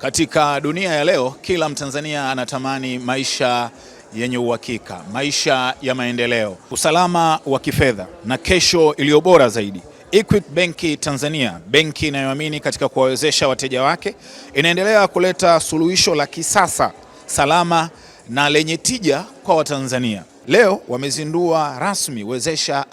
Katika dunia ya leo, kila Mtanzania anatamani maisha yenye uhakika, maisha ya maendeleo, usalama wa kifedha na kesho iliyo bora zaidi. Equity Bank Tanzania, benki inayoamini katika kuwawezesha wateja wake, inaendelea kuleta suluhisho la kisasa, salama na lenye tija kwa Watanzania. Leo wamezindua rasmi Wezesha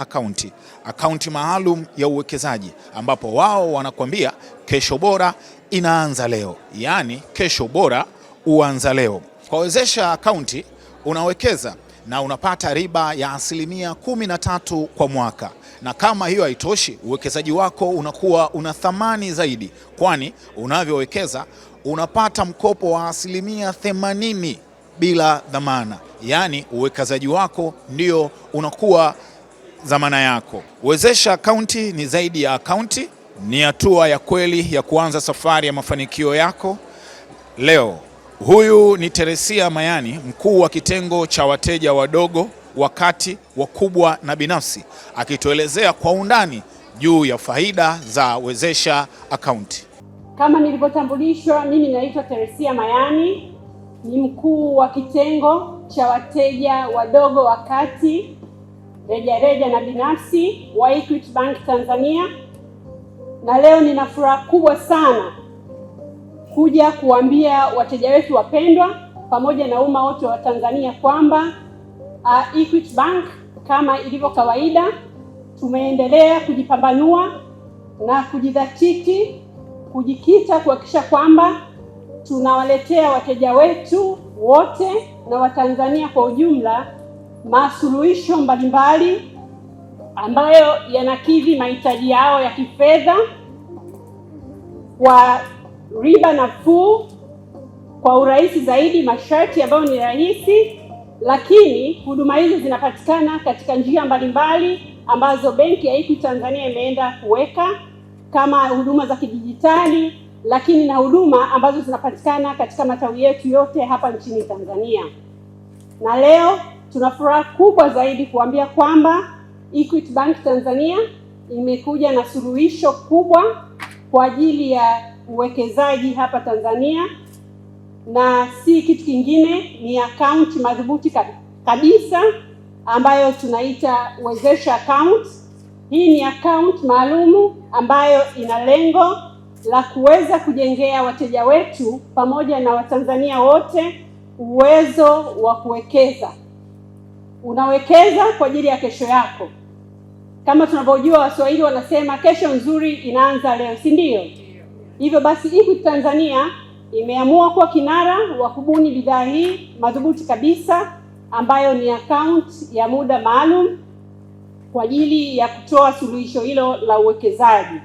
akaunti maalum ya uwekezaji, ambapo wao wanakuambia kesho bora inaanza leo, yaani kesho bora uanza leo. Kwa Wezesha akaunti unawekeza na unapata riba ya 13% kwa mwaka, na kama hiyo haitoshi, uwekezaji wako unakuwa una thamani zaidi, kwani unavyowekeza unapata mkopo wa 80% bila dhamana, yaani uwekezaji wako ndio unakuwa dhamana yako. Wezesha akaunti ni zaidi ya akaunti, ni hatua ya kweli ya kuanza safari ya mafanikio yako leo. Huyu ni Teresia Mayani, mkuu wa kitengo cha wateja wadogo, wakati, wakubwa na binafsi, akituelezea kwa undani juu ya faida za Wezesha akaunti. Kama nilivyotambulishwa, mimi naitwa Teresia Mayani, ni mkuu wa kitengo cha wateja wadogo, wakati, rejareja na binafsi wa Equity Bank Tanzania, na leo nina furaha kubwa sana kuja kuambia wateja wetu wapendwa pamoja na umma wote wa Tanzania kwamba Equity Bank, kama ilivyo kawaida, tumeendelea kujipambanua na kujidhatiti, kujikita kuhakikisha kwamba tunawaletea wateja wetu wote na Watanzania kwa ujumla masuluhisho mbalimbali ambayo yanakidhi mahitaji yao ya kifedha kwa riba nafuu, kwa urahisi zaidi, masharti ambayo ni rahisi, lakini huduma hizi zinapatikana katika njia mbalimbali ambazo benki ya Equity Tanzania imeenda kuweka, kama huduma za kidijitali, lakini na huduma ambazo zinapatikana katika matawi yetu yote hapa nchini Tanzania. Na leo tuna furaha kubwa zaidi kuambia kwamba Equity Bank Tanzania imekuja na suluhisho kubwa kwa ajili ya uwekezaji hapa Tanzania, na si kitu kingine, ni akaunti madhubuti kabisa ambayo tunaita Wezesha account. Hii ni akaunti maalumu ambayo ina lengo la kuweza kujengea wateja wetu pamoja na Watanzania wote uwezo wa kuwekeza. Unawekeza kwa ajili ya kesho yako. Kama tunavyojua, Waswahili wanasema kesho nzuri inaanza leo, si ndio? Hivyo basi Equity Tanzania imeamua kuwa kinara wa kubuni bidhaa hii madhubuti kabisa, ambayo ni akaunti ya muda maalum kwa ajili ya kutoa suluhisho hilo la uwekezaji.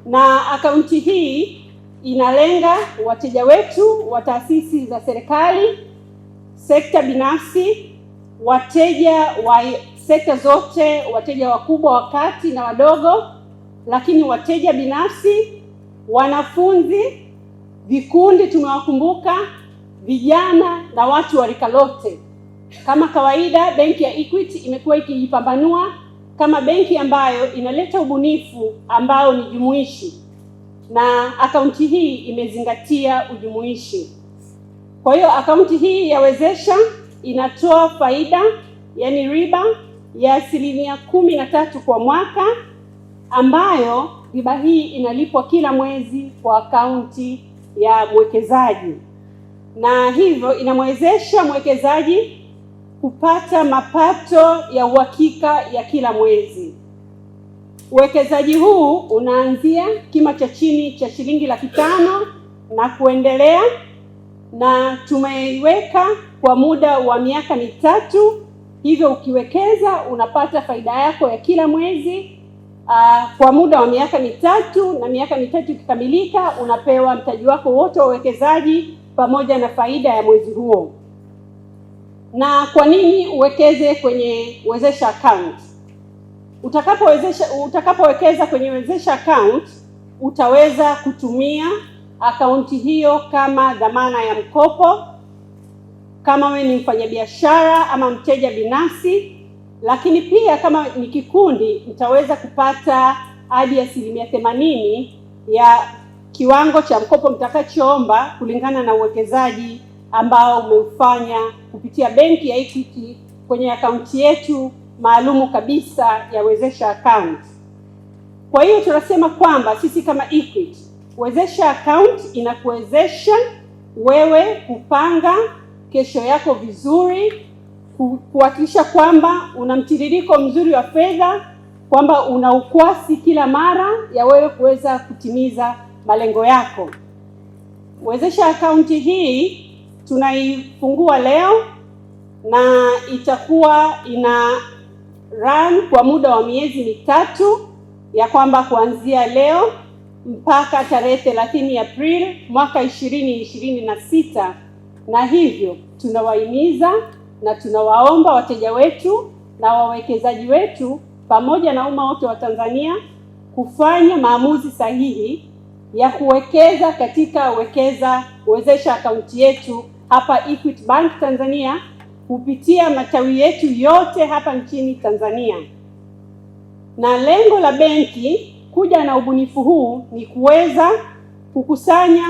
Na akaunti hii inalenga wateja wetu wa taasisi za serikali, sekta binafsi, wateja wa sekta zote, wateja wakubwa, wakati na wadogo, lakini wateja binafsi, wanafunzi, vikundi tumewakumbuka, vijana na watu wa rika lote. Kama kawaida, benki ya Equity imekuwa ikijipambanua kama benki ambayo inaleta ubunifu ambao ni jumuishi, na akaunti hii imezingatia ujumuishi. Kwa hiyo akaunti hii ya Wezesha inatoa faida, yani riba ya 13% kwa mwaka, ambayo riba hii inalipwa kila mwezi kwa akaunti ya mwekezaji, na hivyo inamwezesha mwekezaji kupata mapato ya uhakika ya kila mwezi. Uwekezaji huu unaanzia kima cha chini cha shilingi 500,000 na kuendelea, na tumeiweka kwa muda wa miaka 3. Hivyo ukiwekeza unapata faida yako ya kila mwezi kwa muda wa miaka 3, na miaka 3 ikikamilika unapewa mtaji wako wote wa uwekezaji pamoja na faida ya mwezi huo. Na kwa nini uwekeze kwenye Wezesha account? Utakapowekeza kwenye Wezesha account, utaweza kutumia akaunti hiyo kama dhamana ya mkopo, kama wewe ni mfanyabiashara ama mteja binafsi, lakini pia kama ni kikundi, utaweza kupata hadi 80% ya kiwango cha mkopo mtakachoomba kulingana na uwekezaji ambao umeufanya kupitia benki ya Equity kwenye akaunti yetu maalumu kabisa ya Wezesha Account. Kwa hiyo tunasema kwamba sisi kama Equity, Wezesha Account inakuwezesha wewe kupanga kesho yako vizuri, kuhakikisha kwamba una mtiririko mzuri wa fedha, kwamba una ukwasi kila mara ya wewe kuweza kutimiza malengo yako. Wezesha Account hii tunaifungua leo na itakuwa ina run kwa muda wa miezi mitatu, ya kwamba kuanzia leo mpaka tarehe 30 Aprili mwaka 2026, na hivyo tunawahimiza na tunawaomba wateja wetu na wawekezaji wetu pamoja na umma wote wa Tanzania kufanya maamuzi sahihi ya kuwekeza katika Wezesha akaunti yetu hapa Equity Bank Tanzania kupitia matawi yetu yote hapa nchini Tanzania. Na lengo la benki kuja na ubunifu huu ni kuweza kukusanya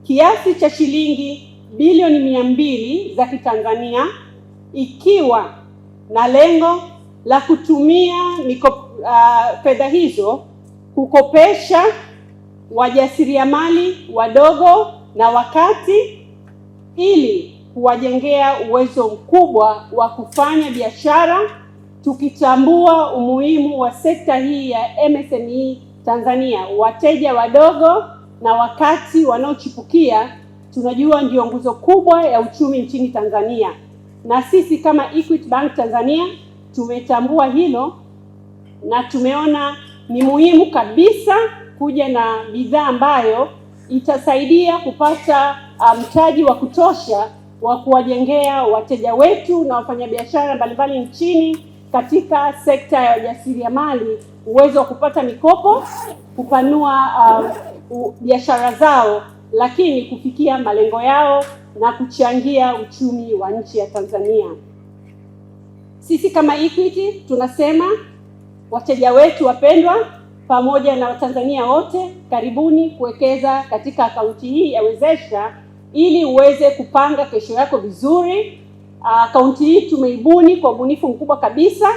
kiasi cha shilingi bilioni 200 za Kitanzania, ikiwa na lengo la kutumia fedha hizo kukopesha wajasiriamali wadogo na wakati, ili kuwajengea uwezo mkubwa wa kufanya biashara, tukitambua umuhimu wa sekta hii ya MSME Tanzania. Wateja wadogo na wakati wanaochipukia tunajua ndio nguzo kubwa ya uchumi nchini Tanzania, na sisi kama Equity Bank Tanzania tumetambua hilo na tumeona ni muhimu kabisa kuja na bidhaa ambayo itasaidia kupata mtaji wa kutosha wa kuwajengea wateja wetu na wafanyabiashara mbalimbali nchini katika sekta ya ujasiriamali uwezo wa kupata mikopo, kupanua biashara zao, lakini kufikia malengo yao na kuchangia uchumi wa nchi ya Tanzania. Sisi kama Equity tunasema wateja wetu wapendwa, pamoja na Watanzania wote, karibuni kuwekeza katika akaunti hii ya Wezesha ili uweze kupanga kesho yako vizuri. Akaunti hii tumeibuni kwa ubunifu mkubwa kabisa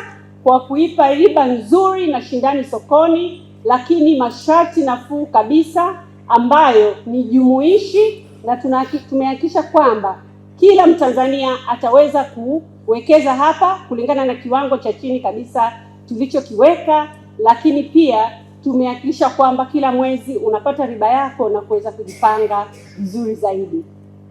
kwa kuipa riba nzuri na shindani sokoni, lakini masharti nafuu kabisa ambayo ni jumuishi, na tumehakikisha kwamba kila Mtanzania ataweza kuwekeza hapa kulingana na kiwango cha chini kabisa tulichokiweka, lakini pia tumehakikisha kwamba kila mwezi unapata riba yako na kuweza kujipanga vizuri zaidi.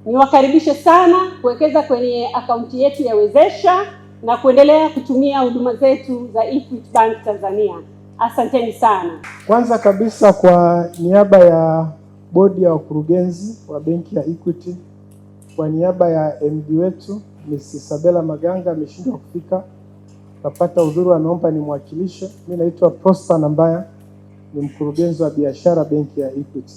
Niwakaribishe sana kuwekeza kwenye akaunti yetu ya Wezesha na kuendelea kutumia huduma zetu za Equity Bank Tanzania. Asanteni sana. Kwanza kabisa, kwa niaba ya bodi ya wakurugenzi wa benki ya Equity, kwa niaba ya MD wetu Ms. Isabella Maganga ameshindwa kufika, kapata udhuru, ameomba nimwakilishe. Mimi naitwa Prosper Nambaya, ni mkurugenzi wa biashara benki ya Equity.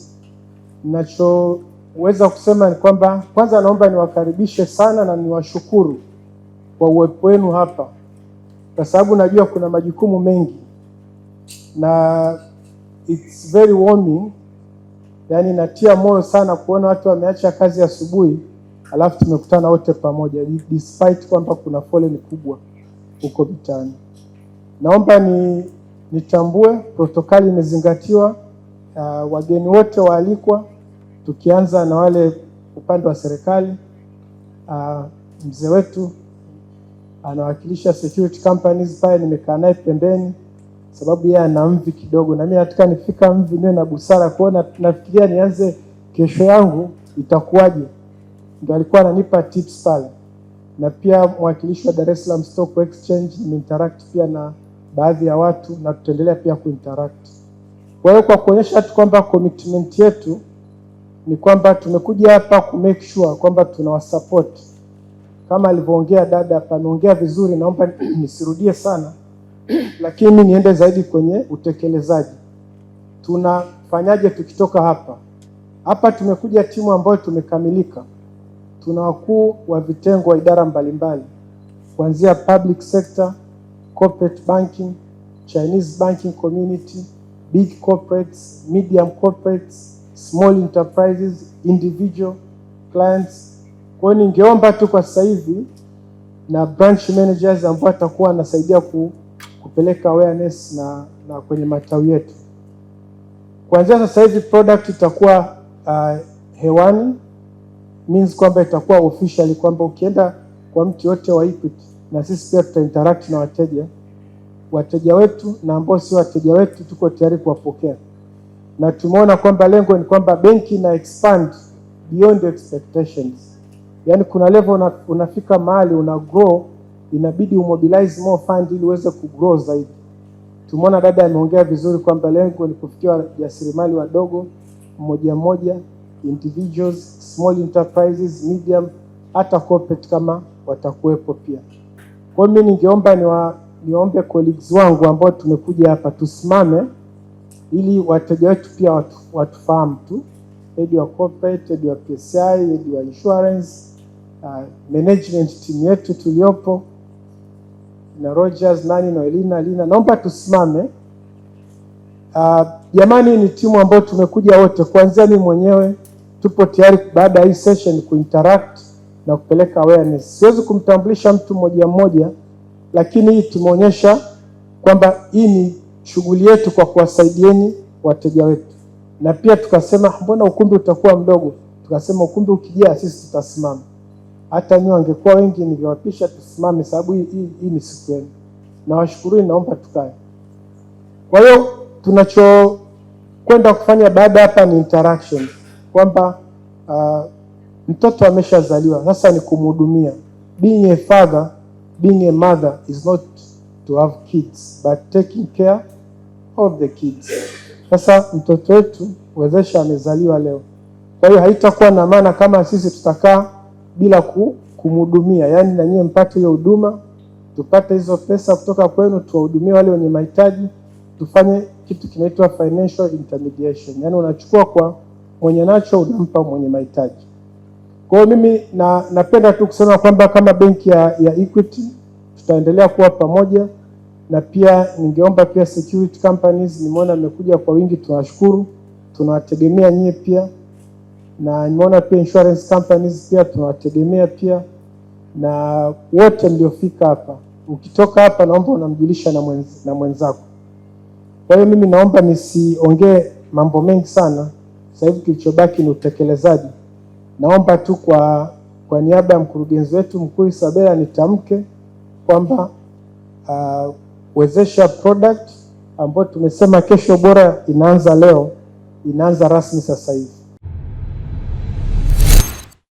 Ninachoweza kusema ni kwamba kwanza naomba niwakaribishe sana na niwashukuru kwa uwepo wenu hapa, kwa sababu najua kuna majukumu mengi na it's very warming, yani natia moyo sana kuona watu wameacha kazi asubuhi alafu tumekutana wote pamoja despite kwamba kuna foleni kubwa huko mitaani. Naomba nitambue protokali imezingatiwa, wageni wote waalikwa, tukianza na wale upande wa serikali. Mzee wetu anawakilisha security companies pale, nimekaa naye pembeni sababu yeye ana mvi kidogo, na mimi nataka nifika mvi niwe na busara kuona, nafikiria nianze kesho yangu itakuwaje. Ndio alikuwa ananipa tips pale. Na pia mwakilishi wa Dar es Salaam Stock Exchange, nimeinteract pia na baadhi ya watu na tutaendelea pia kuinteract. Kwa hiyo kwa kuonyesha tu kwamba commitment yetu ni kwamba tumekuja hapa ku make sure kwamba tunawasupport. Kama alivyoongea dada hapa, ameongea vizuri, naomba nisirudie sana lakini niende zaidi kwenye utekelezaji. Tunafanyaje tukitoka hapa? Hapa tumekuja timu ambayo tumekamilika. Tuna wakuu wa vitengo wa idara mbalimbali, kuanzia public sector, corporate banking, Chinese banking community, big corporates, medium corporates, small enterprises, individual clients. Kwa hiyo ningeomba tu kwa sasa hivi na branch managers ambao watakuwa wanasaidia kupeleka awareness na kwenye matawi yetu. Kuanzia sasa hivi product itakuwa hewani, means kwamba itakuwa officially kwamba ukienda kwa mtu yote wa Equity, na sisi pia tutainteract na wateja wetu na ambao si wateja wetu, tuko tayari kuwapokea. Na tumeona kwamba lengo ni kwamba benki na expand beyond expectations. Yani kuna level unafika mahali una grow, inabidi umobilize more fund ili uweze kugrow zaidi. Tumeona dada ameongea vizuri kwamba lengo ni kufikia wajasiriamali wadogo mmoja, individuals, small enterprises, medium, hata corporate kama watakuwepo pia. Kwa hiyo mimi ningeomba niombe colleagues wangu ambao tumekuja hapa tusimame ili wateja wetu pia watufahamu tu. Head wa corporate, head wa PCI, head wa insurance, management team yetu tuliopo na Rogers, nani na Elina, naomba tusimame. Jamani, ni timu ambayo tumekuja wote, kuanzia mimi mwenyewe tupo tayari baada ya hii session kuinteract na kupeleka awareness. Siwezi kumtambulisha mtu mmoja, lakini hii tumeonyesha kwamba hii ni shughuli yetu kwa kuwasaidieni wateja wetu. Na pia tukasema mbona ukumbi utakuwa mdogo? Tukasema ukumbi ukijaa sisi tutasimama. Hata nyinyi wangekuwa wengi ningewapisha tusimame, sababu hii ni siku yenu. Nawashukuru, naomba tukae. Kwa hiyo tunachokwenda kufanya baada hapa ni interaction, kwamba mtoto ameshazaliwa, sasa ni kumhudumia. Being a father, being a mother is not to have kids but taking care of the kids. Sasa mtoto wetu Wezesha amezaliwa leo. Kwa hiyo haitakuwa na maana kama sisi tutakaa bila kumhudumia. Yaani na nyie mpate hiyo huduma, tupate hizo pesa kutoka kwenu, tuwahudumie wale wenye mahitaji, tufanye kitu kinaitwa financial intermediation. Yaani unachukua kwa mwenye nacho unampa mwenye mahitaji. Kwa hiyo mimi napenda tu kusema kwamba kama benki ya Equity tutaendelea kuwa pamoja, na pia ningeomba pia security companies, nimeona mmekuja kwa wingi, tunashukuru, tunawategemea nyie pia, na nimeona pia insurance companies pia tunawategemea pia, na wote mliofika hapa, ukitoka hapa naomba unamjulisha na mwenzako. Kwa hiyo mimi naomba nisiongee mambo mengi sana, sasa hivi kilichobaki ni utekelezaji. Naomba tu kwa niaba ya mkurugenzi wetu mkuu Isabella nitamke kwamba Wezesha product ambayo tumesema Kesho Bora inaanza leo, inaanza rasmi sasa hivi.